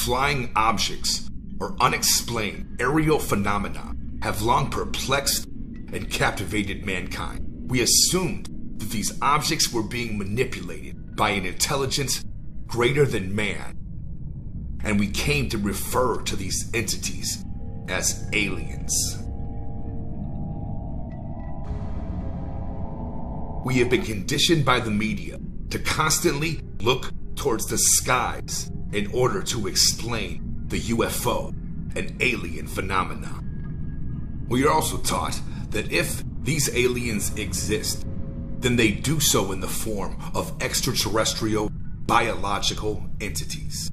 flying objects or unexplained aerial phenomena have long perplexed and captivated mankind. We assumed that these objects were being manipulated by an intelligence greater than man, and we came to refer to these entities as aliens. We have been conditioned by the media to constantly look towards the skies in order to explain the UFO and alien phenomena. We are also taught that if these aliens exist, then they do so in the form of extraterrestrial biological entities.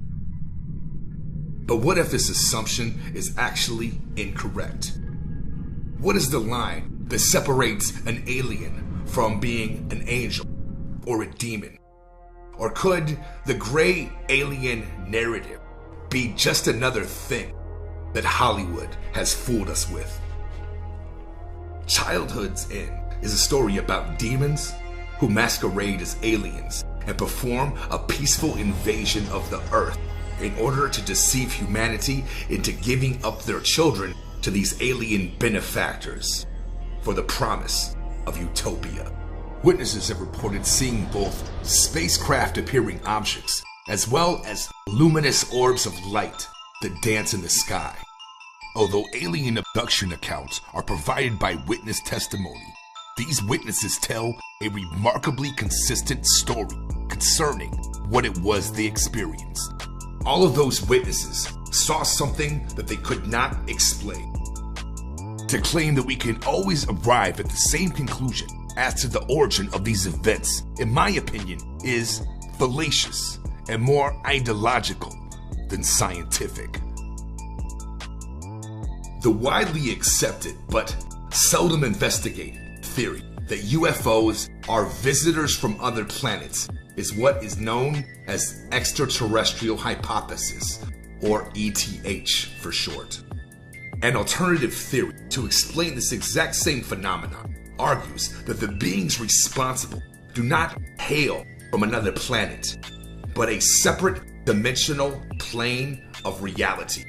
But what if this assumption is actually incorrect? What is the line that separates an alien from being an angel or a demon? Or could the gray alien narrative be just another thing that Hollywood has fooled us with? Childhood's End is a story about demons who masquerade as aliens and perform a peaceful invasion of the Earth in order to deceive humanity into giving up their children to these alien benefactors for the promise of utopia. Witnesses have reported seeing both spacecraft appearing objects as well as luminous orbs of light that dance in the sky. Although alien abduction accounts are provided by witness testimony, these witnesses tell a remarkably consistent story concerning what it was they experienced. All of those witnesses saw something that they could not explain. To claim that we can always arrive at the same conclusion as to the origin of these events, in my opinion, is fallacious and more ideological than scientific. The widely accepted but seldom investigated theory that UFOs are visitors from other planets is what is known as extraterrestrial hypothesis, or ETH for short. An alternative theory to explain this exact same phenomenon argues that the beings responsible do not hail from another planet, but a separate dimensional plane of reality.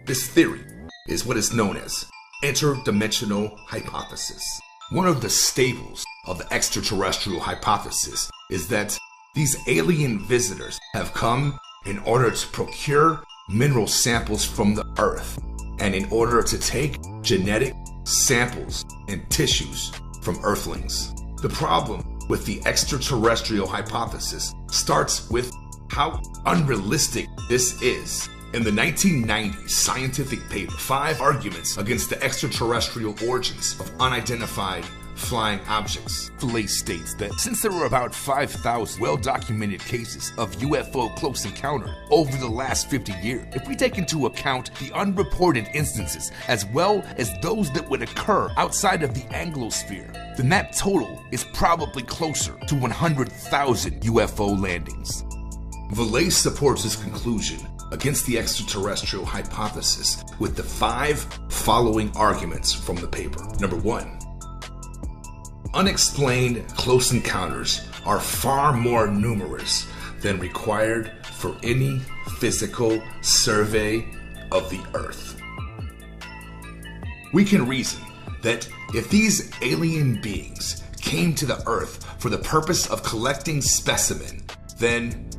This theory is what is known as interdimensional hypothesis. One of the staples of the extraterrestrial hypothesis is that these alien visitors have come in order to procure mineral samples from the Earth and in order to take genetic samples and tissues from Earthlings. The problem with the extraterrestrial hypothesis starts with how unrealistic this is. In the 1990s scientific paper, 5 Arguments Against the Extraterrestrial Origins of Unidentified Flying Objects, Philae states that since there were about 5,000 well-documented cases of UFO close encounter over the last 50 years, if we take into account the unreported instances as well as those that would occur outside of the Anglosphere, then that total is probably closer to 100,000 UFO landings. Philae supports his conclusion against the extraterrestrial hypothesis with the 5 following arguments from the paper. Number 1. Unexplained close encounters are far more numerous than required for any physical survey of the Earth. We can reason that if these alien beings came to the Earth for the purpose of collecting specimen, then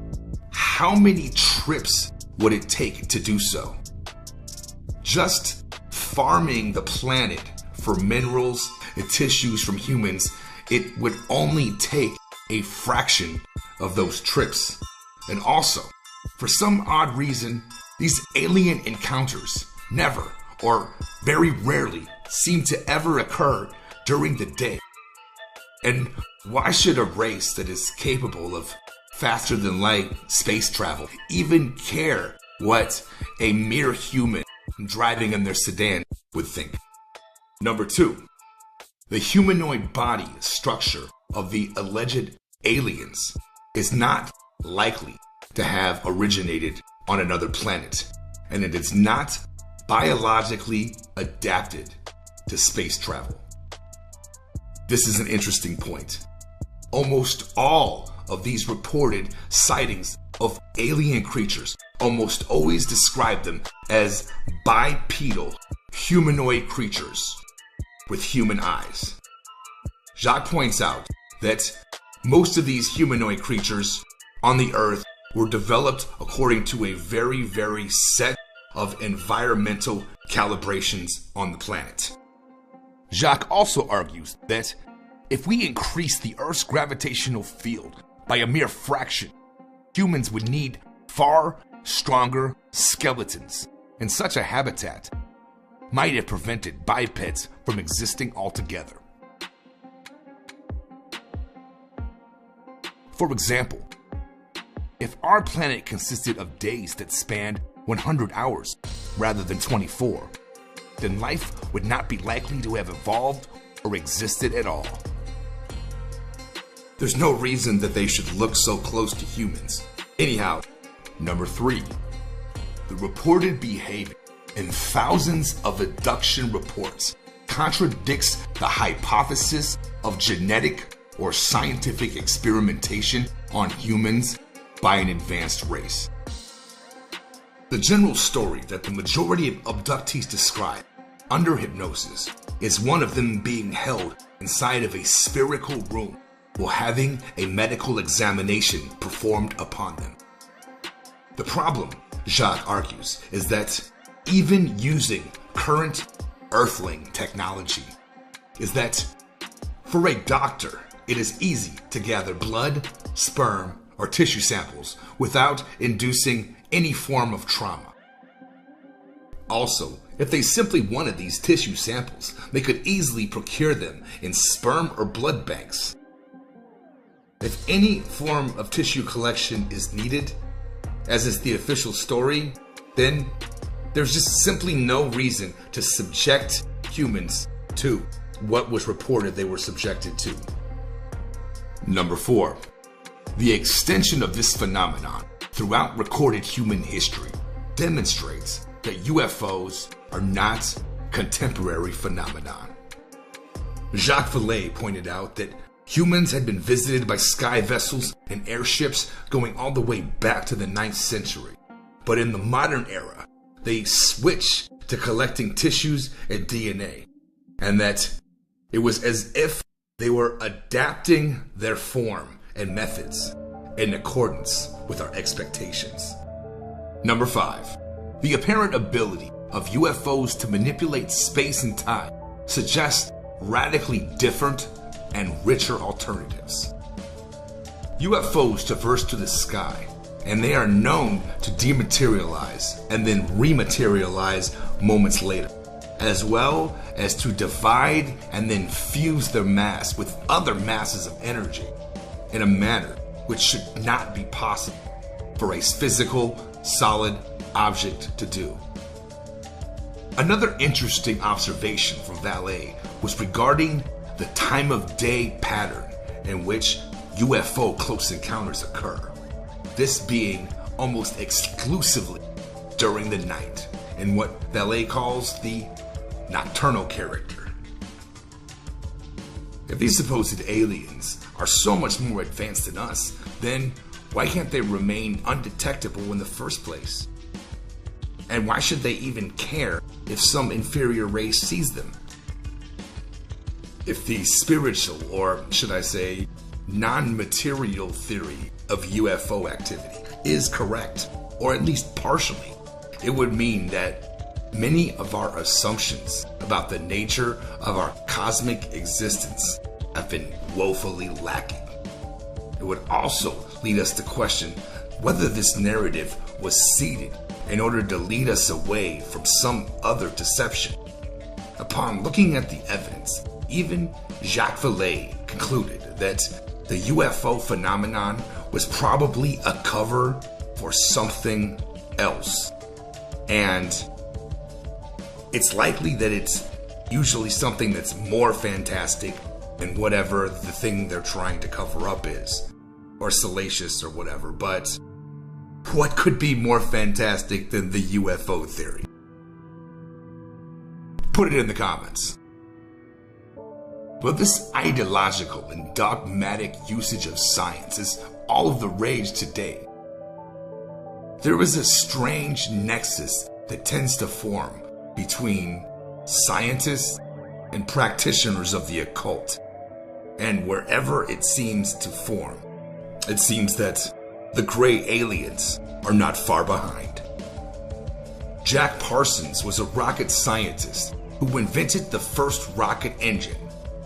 how many trips would it take to do so? Just farming the planet for minerals and tissues from humans, it would only take a fraction of those trips. And also, for some odd reason, these alien encounters never or very rarely seem to ever occur during the day. And why should a race that is capable of faster than light space travel even care what a mere human driving in their sedan would think? Number 2, the humanoid body structure of the alleged aliens is not likely to have originated on another planet, and it is not biologically adapted to space travel. This is an interesting point. Almost all of these reported sightings of alien creatures almost always describe them as bipedal humanoid creatures with human eyes. Jacques points out that most of these humanoid creatures on the Earth were developed according to a very set of environmental calibrations on the planet. Jacques also argues that if we increase the Earth's gravitational field by a mere fraction, humans would need far stronger skeletons, and such a habitat might have prevented bipeds from existing altogether. For example, if our planet consisted of days that spanned 100 hours rather than 24, then life would not be likely to have evolved or existed at all. There's no reason that they should look so close to humans. Anyhow, number 3, the reported behavior in thousands of abduction reports contradicts the hypothesis of genetic or scientific experimentation on humans by an advanced race. The general story that the majority of abductees describe under hypnosis is one of them being held inside of a spherical room while having a medical examination performed upon them. The problem, Jacques argues, is that even using current Earthling technology, is that for a doctor, it is easy to gather blood, sperm, or tissue samples without inducing any form of trauma. Also, if they simply wanted these tissue samples, they could easily procure them in sperm or blood banks. If any form of tissue collection is needed, as is the official story, then there's just simply no reason to subject humans to what was reported they were subjected to. Number 4, the extension of this phenomenon throughout recorded human history demonstrates that UFOs are not contemporary phenomenon. Jacques Vallée pointed out that humans had been visited by sky vessels and airships going all the way back to the 9th century. But in the modern era, they switched to collecting tissues and DNA, and that it was as if they were adapting their form and methods in accordance with our expectations. Number 5, the apparent ability of UFOs to manipulate space and time suggests radically different and richer alternatives. UFOs traverse to the sky, and they are known to dematerialize and then rematerialize moments later, as well as to divide and then fuse their mass with other masses of energy in a manner which should not be possible for a physical, solid object to do. Another interesting observation from Vallée was regarding the time of day pattern in which UFO close encounters occur, this being almost exclusively during the night, in what Vallée calls the nocturnal character. If these supposed aliens are so much more advanced than us, then why can't they remain undetectable in the first place? And why should they even care if some inferior race sees them? If the spiritual, or should I say, non-material theory of UFO activity is correct, or at least partially, it would mean that many of our assumptions about the nature of our cosmic existence have been woefully lacking. It would also lead us to question whether this narrative was seeded in order to lead us away from some other deception. Upon looking at the evidence, even Jacques Vallée concluded that the UFO phenomenon was probably a cover for something else. And it's likely that it's usually something that's more fantastic than whatever the thing they're trying to cover up is, or salacious or whatever. But what could be more fantastic than the UFO theory? Put it in the comments. But this ideological and dogmatic usage of science is all of the rage today. There is a strange nexus that tends to form between scientists and practitioners of the occult. And wherever it seems to form, it seems that the gray aliens are not far behind. Jack Parsons was a rocket scientist who invented the first rocket engine,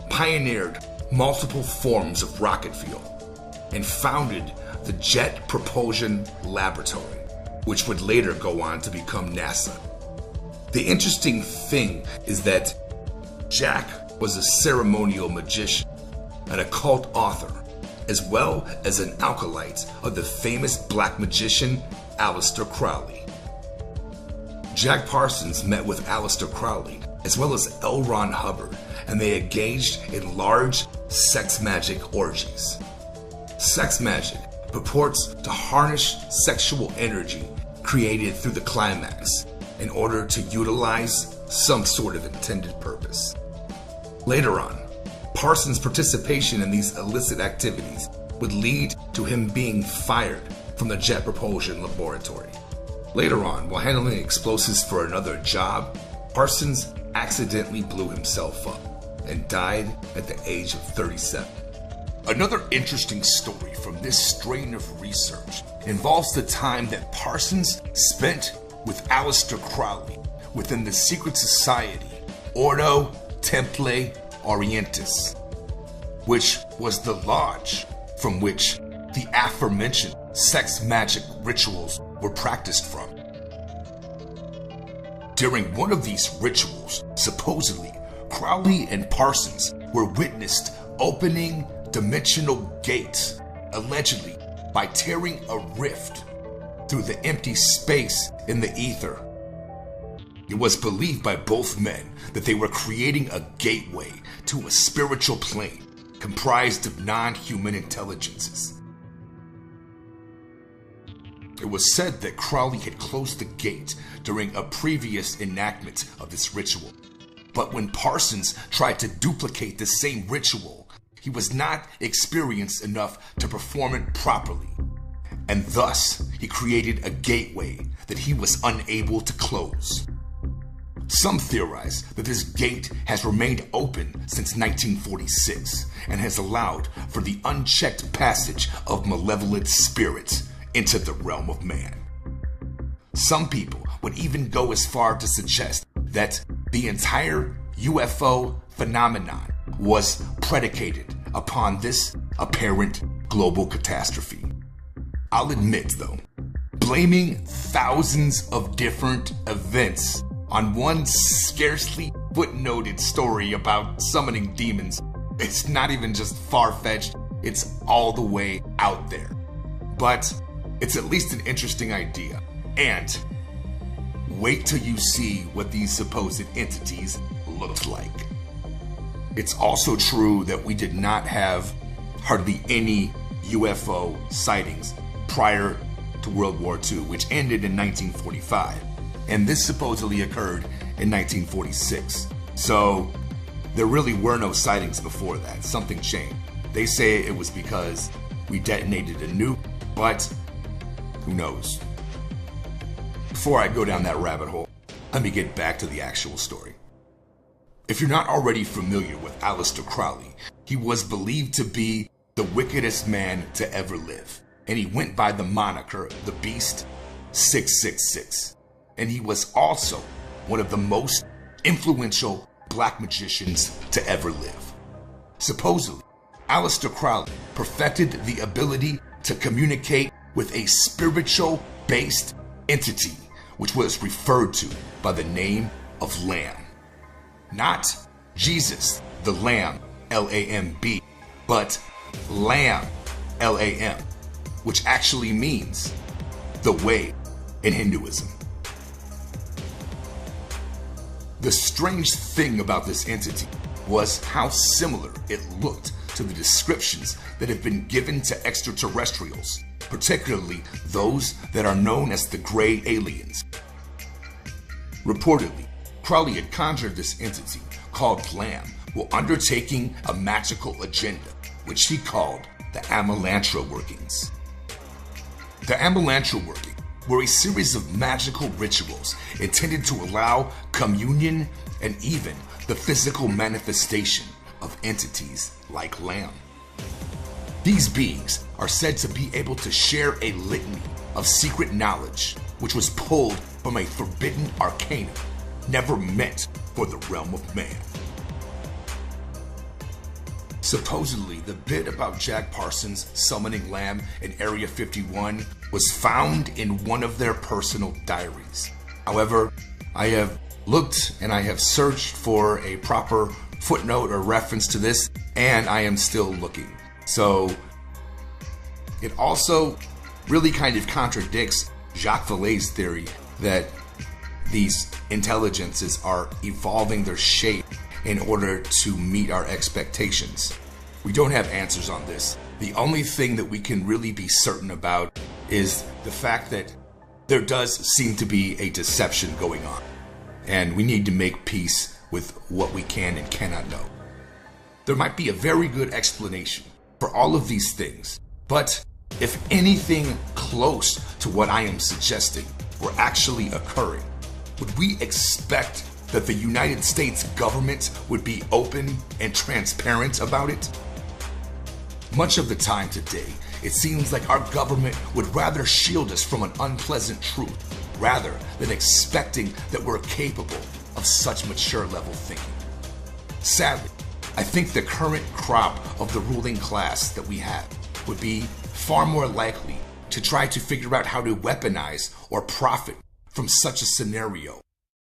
pioneered multiple forms of rocket fuel, and founded the Jet Propulsion Laboratory, which would later go on to become NASA. The interesting thing is that Jack was a ceremonial magician, an occult author, as well as an acolyte of the famous black magician Aleister Crowley. Jack Parsons met with Aleister Crowley as well as L. Ron Hubbard, and they engaged in large sex magic orgies. Sex magic purports to harness sexual energy created through the climax in order to utilize some sort of intended purpose. Later on, Parsons' participation in these illicit activities would lead to him being fired from the Jet Propulsion Laboratory. Later on, while handling explosives for another job, Parsons accidentally blew himself up and died at the age of 37. Another interesting story from this strain of research involves the time that Parsons spent with Aleister Crowley within the secret society Ordo Templi Orientis, which was the lodge from which the aforementioned sex magic rituals were practiced from. During one of these rituals, supposedly, Crowley and Parsons were witnessed opening dimensional gates, allegedly by tearing a rift through the empty space in the ether. It was believed by both men that they were creating a gateway to a spiritual plane comprised of non-human intelligences. It was said that Crowley had closed the gate during a previous enactment of this ritual, but when Parsons tried to duplicate the same ritual, he was not experienced enough to perform it properly, and thus he created a gateway that he was unable to close. Some theorize that this gate has remained open since 1946 and has allowed for the unchecked passage of malevolent spirits into the realm of man. Some people would even go as far to suggest that the entire UFO phenomenon was predicated upon this apparent global catastrophe. I'll admit though, blaming thousands of different events on one scarcely footnoted story about summoning demons, it's not even just far-fetched, it's all the way out there. But it's at least an interesting idea, and wait till you see what these supposed entities looked like. It's also true that we did not have hardly any UFO sightings prior to World War II, which ended in 1945, and this supposedly occurred in 1946. So there really were no sightings before that. Something changed. They say it was because we detonated a nuke, but who knows? Before I go down that rabbit hole, let me get back to the actual story. If you're not already familiar with Aleister Crowley, he was believed to be the wickedest man to ever live, and he went by the moniker The Beast 666. And he was also one of the most influential black magicians to ever live. Supposedly, Aleister Crowley perfected the ability to communicate with a spiritual-based entity, which was referred to by the name of Lamb. Not Jesus, the Lamb, L-A-M-B, but Lamb, L-A-M, which actually means the way in Hinduism. The strange thing about this entity was how similar it looked to the descriptions that have been given to extraterrestrials, particularly those that are known as the gray aliens. Reportedly, Crowley had conjured this entity called Lamb while undertaking a magical agenda, which he called the Amalantra Workings. The Amalantra Working were a series of magical rituals intended to allow communion and even the physical manifestation of entities like Lam. These beings are said to be able to share a litany of secret knowledge which was pulled from a forbidden arcana never meant for the realm of man. Supposedly, the bit about Jack Parsons summoning Lam in Area 51 was found in one of their personal diaries. However, I have looked and I have searched for a proper footnote or reference to this, and I am still looking. So, it also really kind of contradicts Jacques Vallée's theory that these intelligences are evolving their shape in order to meet our expectations. We don't have answers on this. The only thing that we can really be certain about is the fact that there does seem to be a deception going on, and we need to make peace with what we can and cannot know. There might be a very good explanation for all of these things, but if anything close to what I am suggesting were actually occurring, would we expect that the United States government would be open and transparent about it? Much of the time today, it seems like our government would rather shield us from an unpleasant truth rather than expecting that we're capable of such mature level thinking. Sadly, I think the current crop of the ruling class that we have would be far more likely to try to figure out how to weaponize or profit from such a scenario.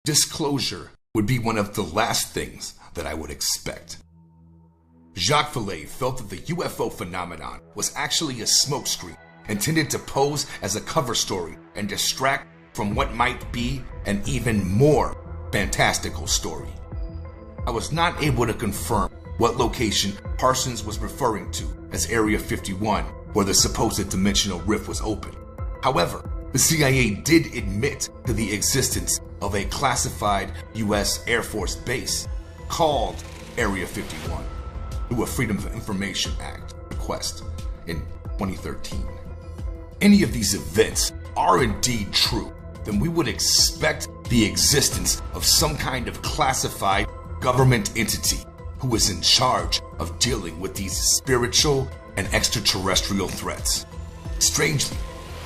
Disclosure would be one of the last things that I would expect. Jacques Vallée felt that the UFO phenomenon was actually a smokescreen intended to pose as a cover story and distract from what might be an even more fantastical story. I was not able to confirm what location Parsons was referring to as Area 51, where the supposed dimensional rift was open. However, the CIA did admit to the existence of a classified US Air Force base called Area 51 through a Freedom of Information Act request in 2013. Any of these events are indeed true, then we would expect the existence of some kind of classified government entity who is in charge of dealing with these spiritual and extraterrestrial threats. Strangely,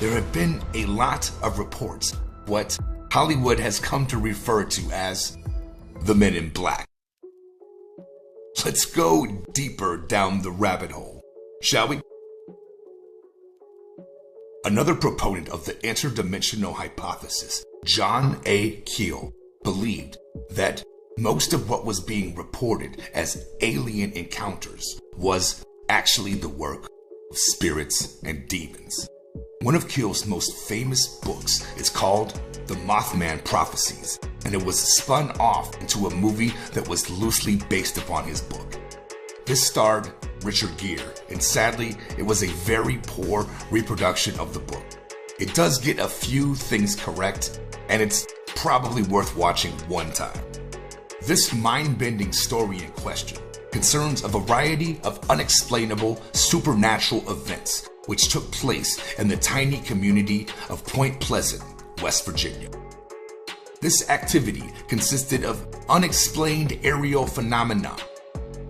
there have been a lot of reports what Hollywood has come to refer to as the Men in Black. Let's go deeper down the rabbit hole, shall we? Another proponent of the interdimensional hypothesis, John A. Keel, believed that most of what was being reported as alien encounters was actually the work of spirits and demons. One of Keel's most famous books is called The Mothman Prophecies, and it was spun off into a movie that was loosely based upon his book. This starred Richard Gere, and sadly, it was a very poor reproduction of the book. It does get a few things correct, and it's probably worth watching one time. This mind-bending story in question concerns a variety of unexplainable supernatural events which took place in the tiny community of Point Pleasant, West Virginia. This activity consisted of unexplained aerial phenomena,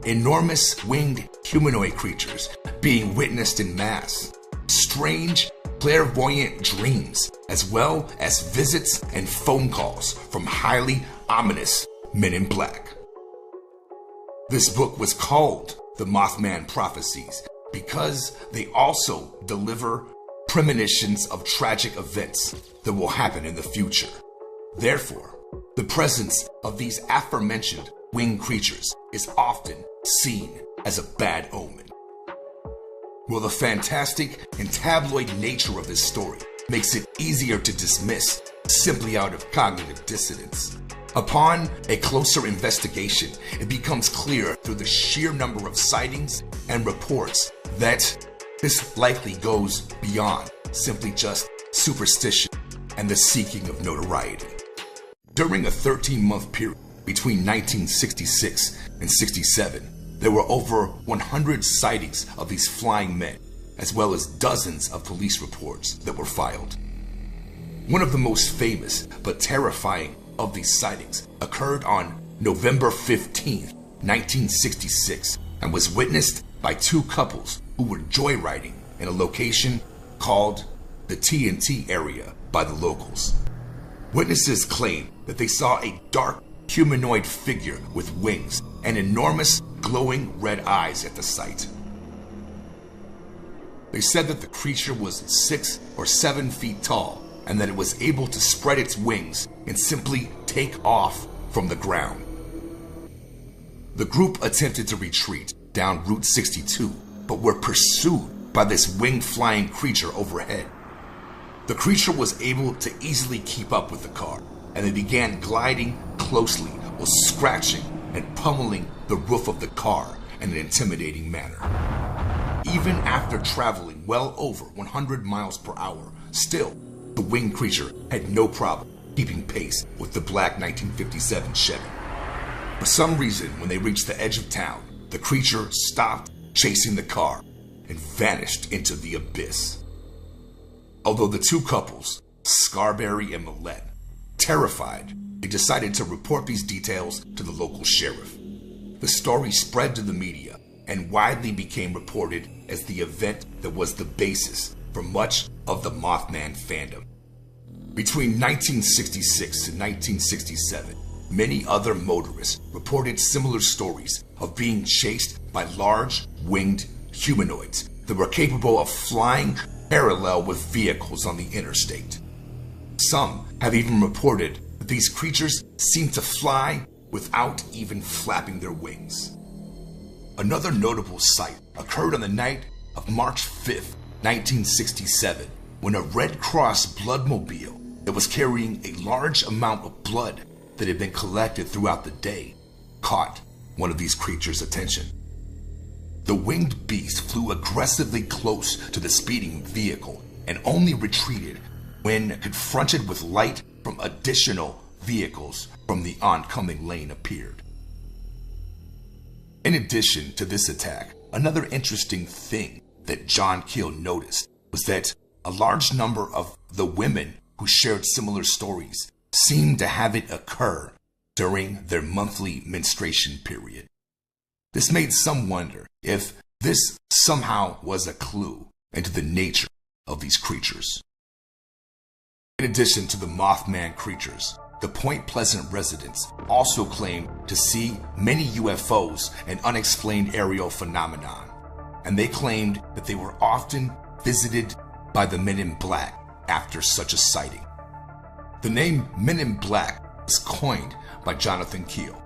enormous winged humanoid creatures being witnessed in mass, strange clairvoyant dreams, as well as visits and phone calls from highly ominous Men in Black. This book was called The Mothman Prophecies because they also deliver premonitions of tragic events that will happen in the future. Therefore, the presence of these aforementioned winged creatures is often seen as a bad omen. Well, the fantastic and tabloid nature of this story makes it easier to dismiss simply out of cognitive dissonance. Upon a closer investigation, it becomes clear through the sheer number of sightings and reports that this likely goes beyond simply just superstition and the seeking of notoriety. During a 13-month period between 1966 and 67, there were over 100 sightings of these flying men, as well as dozens of police reports that were filed. One of the most famous but terrifying of these sightings occurred on November 15, 1966, and was witnessed by two couples who were joyriding in a location called the TNT area by the locals. Witnesses claimed that they saw a dark humanoid figure with wings and enormous glowing red eyes at the site. They said that the creature was 6 or 7 feet tall and that it was able to spread its wings and simply take off from the ground. The group attempted to retreat down Route 62, but were pursued by this winged flying creature overhead. The creature was able to easily keep up with the car, and they began gliding closely while scratching and pummeling the roof of the car in an intimidating manner. Even after traveling well over 100 miles per hour, still, the winged creature had no problem keeping pace with the black 1957 Chevy. For some reason, when they reached the edge of town, the creature stopped chasing the car and vanished into the abyss. Although the two couples, Scarberry and Millette, terrified, they decided to report these details to the local sheriff. The story spread to the media and widely became reported as the event that was the basis for much of the Mothman fandom. Between 1966 to 1967, many other motorists reported similar stories of being chased by large winged humanoids that were capable of flying parallel with vehicles on the interstate. Some have even reported that these creatures seem to fly without even flapping their wings. Another notable sight occurred on the night of March 5th, 1967, when a Red Cross bloodmobile that was carrying a large amount of blood that had been collected throughout the day caught one of these creatures' attention. The winged beast flew aggressively close to the speeding vehicle and only retreated when confronted with light from additional vehicles from the oncoming lane appeared. In addition to this attack, another interesting thing that John Keel noticed was that a large number of the women who shared similar stories seemed to have it occur during their monthly menstruation period. This made some wonder if this somehow was a clue into the nature of these creatures. In addition to the Mothman creatures, the Point Pleasant residents also claimed to see many UFOs and unexplained aerial phenomenon, and they claimed that they were often visited by the Men in Black after such a sighting. The name Men in Black was coined by Jonathan Keel.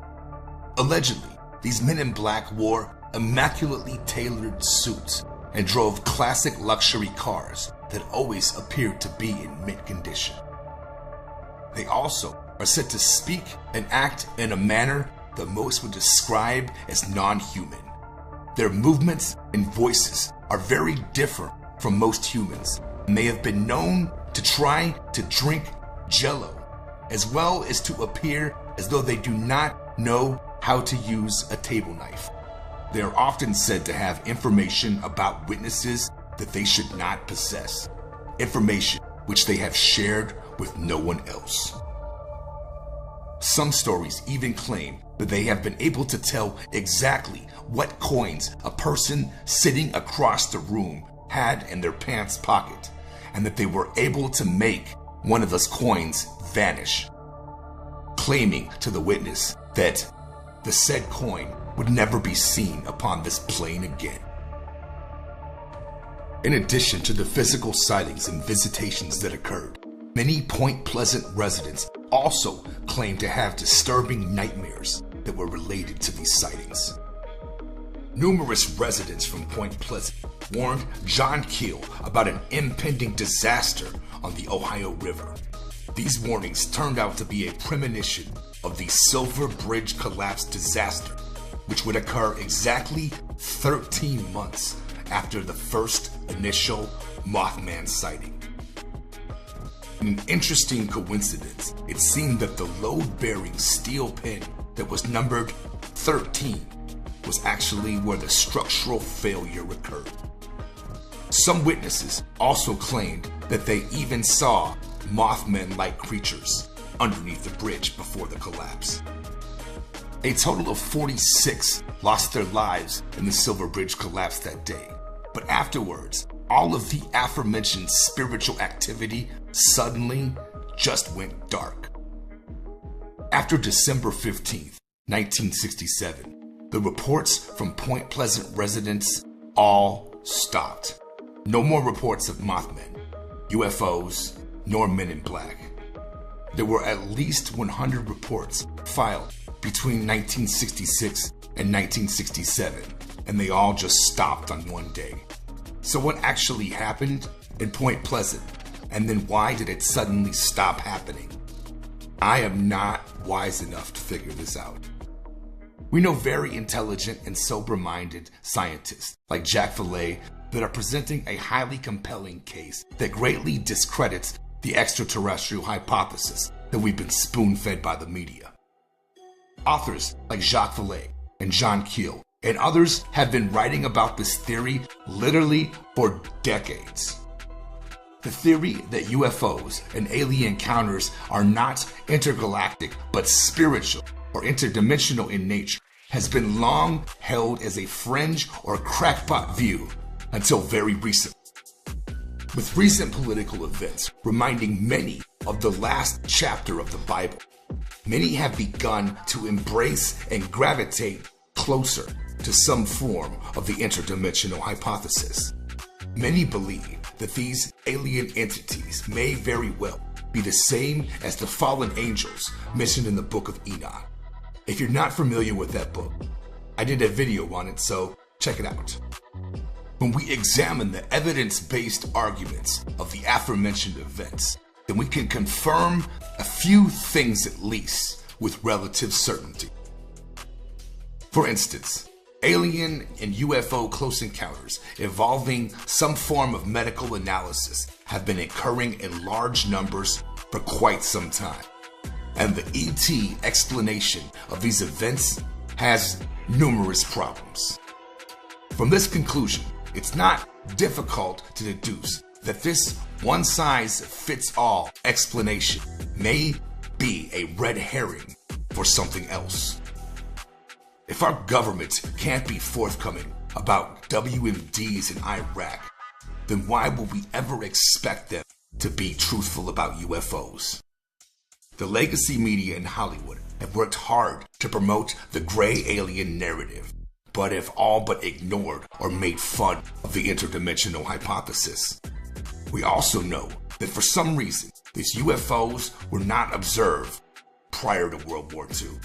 Allegedly, these Men in Black wore immaculately tailored suits and drove classic luxury cars that always appeared to be in mint condition. They also are said to speak and act in a manner that most would describe as non-human. Their movements and voices are very different from most humans, and they have been known to try to drink Jello, as well as to appear as though they do not know how to use a table knife. They are often said to have information about witnesses that they should not possess, information which they have shared with no one else. Some stories even claim that they have been able to tell exactly what coins a person sitting across the room had in their pants pocket, and that they were able to make one of those coins vanish, claiming to the witness that the said coin would never be seen upon this plane again. In addition to the physical sightings and visitations that occurred, many Point Pleasant residents also claimed to have disturbing nightmares that were related to these sightings. Numerous residents from Point Pleasant warned John Keel about an impending disaster on the Ohio River. These warnings turned out to be a premonition of the Silver Bridge collapse disaster, which would occur exactly 13 months after the first initial Mothman sighting. In an interesting coincidence, it seemed that the load-bearing steel pin that was numbered 13 was actually where the structural failure occurred. Some witnesses also claimed that they even saw Mothman-like creatures underneath the bridge before the collapse. A total of 46 lost their lives in the Silver Bridge collapse that day, but afterwards, all of the aforementioned spiritual activity suddenly just went dark. After December 15th, 1967, the reports from Point Pleasant residents all stopped. No more reports of Mothman, UFOs, nor Men in Black. There were at least 100 reports filed between 1966 and 1967, and they all just stopped on one day. So what actually happened in Point Pleasant, and then why did it suddenly stop happening? I am not wise enough to figure this out. We know very intelligent and sober-minded scientists like Jacques Vallée that are presenting a highly compelling case that greatly discredits the extraterrestrial hypothesis that we've been spoon-fed by the media. Authors like Jacques Vallée and John Keel and others have been writing about this theory literally for decades. The theory that UFOs and alien encounters are not intergalactic but spiritual or interdimensional in nature has been long held as a fringe or crackpot view until very recently. With recent political events reminding many of the last chapter of the Bible, many have begun to embrace and gravitate closer to some form of the interdimensional hypothesis. Many believe that these alien entities may very well be the same as the fallen angels mentioned in the book of Enoch. If you're not familiar with that book, I did a video on it, so check it out. When we examine the evidence-based arguments of the aforementioned events, then we can confirm a few things at least with relative certainty. For instance, alien and UFO close encounters involving some form of medical analysis have been occurring in large numbers for quite some time. And the ET explanation of these events has numerous problems. From this conclusion, it's not difficult to deduce that this one-size-fits-all explanation may be a red herring for something else. If our government can't be forthcoming about WMDs in Iraq, then why would we ever expect them to be truthful about UFOs? The legacy media in Hollywood have worked hard to promote the gray alien narrative, but have all but ignored or made fun of the interdimensional hypothesis. We also know that for some reason, these UFOs were not observed prior to World War II.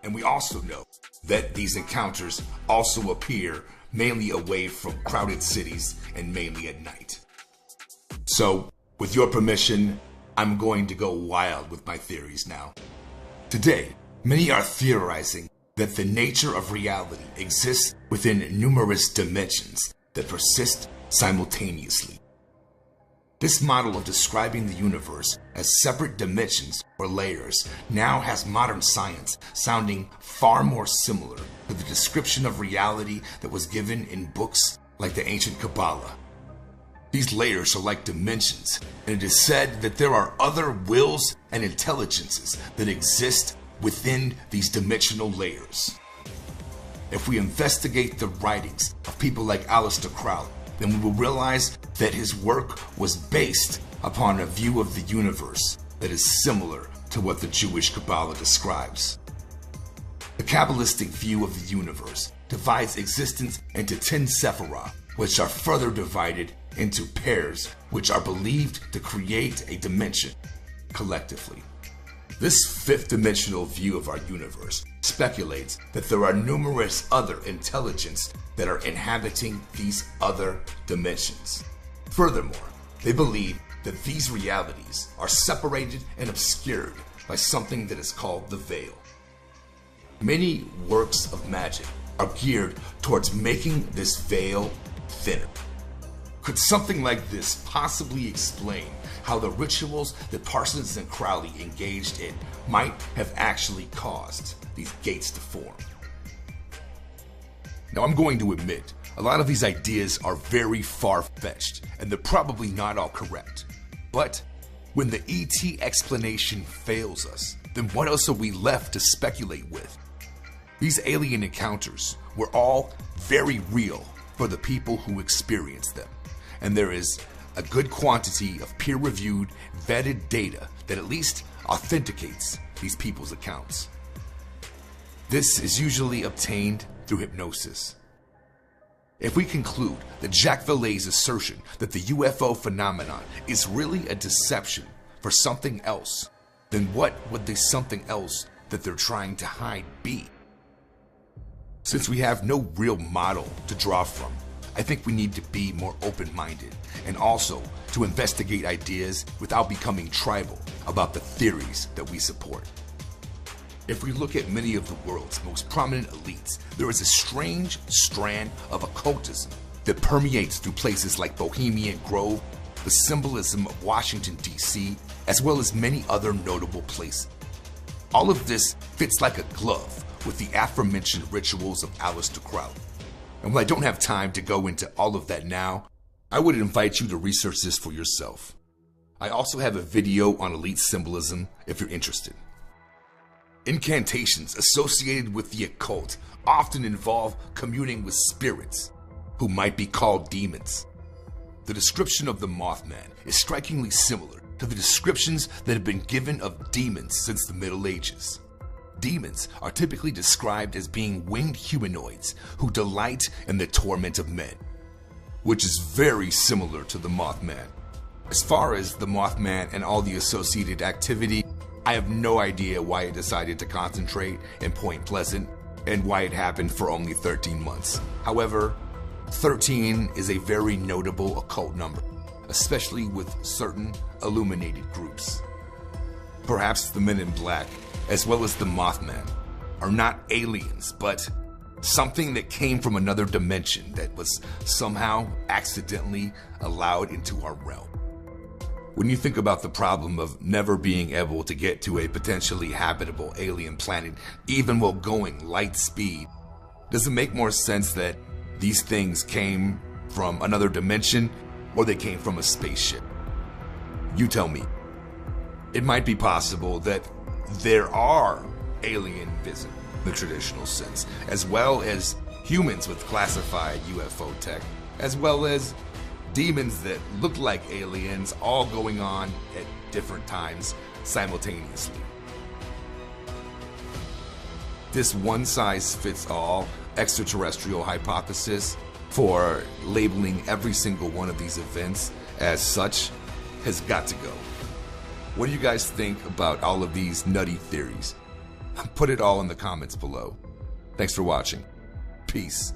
And we also know that these encounters also appear mainly away from crowded cities and mainly at night. So, with your permission, I'm going to go wild with my theories now. Today, many are theorizing that the nature of reality exists within numerous dimensions that persist simultaneously. This model of describing the universe as separate dimensions or layers now has modern science sounding far more similar to the description of reality that was given in books like the ancient Kabbalah. These layers are like dimensions, and it is said that there are other wills and intelligences that exist within these dimensional layers. If we investigate the writings of people like Aleister Crowley, then we will realize that his work was based upon a view of the universe that is similar to what the Jewish Kabbalah describes. The Kabbalistic view of the universe divides existence into 10 Sephirah, which are further divided into pairs, which are believed to create a dimension collectively. This fifth dimensional view of our universe speculates that there are numerous other intelligences that are inhabiting these other dimensions. Furthermore, they believe that these realities are separated and obscured by something that is called the veil. Many works of magic are geared towards making this veil thinner. Could something like this possibly explain how the rituals that Parsons and Crowley engaged in might have actually caused these gates to form? Now, I'm going to admit, a lot of these ideas are very far-fetched, and they're probably not all correct. But when the ET explanation fails us, then what else are we left to speculate with? These alien encounters were all very real for the people who experienced them, and there is a good quantity of peer-reviewed, vetted data that at least authenticates these people's accounts. This is usually obtained through hypnosis. If we conclude that Jacques Vallée's assertion that the UFO phenomenon is really a deception for something else, then what would the something else that they're trying to hide be? Since we have no real model to draw from, I think we need to be more open-minded and also to investigate ideas without becoming tribal about the theories that we support. If we look at many of the world's most prominent elites, there is a strange strand of occultism that permeates through places like Bohemian Grove, the symbolism of Washington, D.C., as well as many other notable places. All of this fits like a glove with the aforementioned rituals of Aleister Crowley. And while I don't have time to go into all of that now, I would invite you to research this for yourself. I also have a video on elite symbolism if you're interested. Incantations associated with the occult often involve communing with spirits, who might be called demons. The description of the Mothman is strikingly similar to the descriptions that have been given of demons since the Middle Ages. Demons are typically described as being winged humanoids who delight in the torment of men, which is very similar to the Mothman. As far as the Mothman and all the associated activity, I have no idea why it decided to concentrate in Point Pleasant and why it happened for only 13 months. However, 13 is a very notable occult number, especially with certain illuminated groups. Perhaps the Men in Black, as well as the Mothman, are not aliens, but something that came from another dimension that was somehow accidentally allowed into our realm. When you think about the problem of never being able to get to a potentially habitable alien planet, even while going light speed, does it make more sense that these things came from another dimension or they came from a spaceship? You tell me. It might be possible that there are alien visitors in the traditional sense, as well as humans with classified UFO tech, as well as demons that look like aliens, all going on at different times simultaneously. This one-size-fits-all extraterrestrial hypothesis for labeling every single one of these events as such has got to go. What do you guys think about all of these nutty theories? Put it all in the comments below. Thanks for watching. Peace.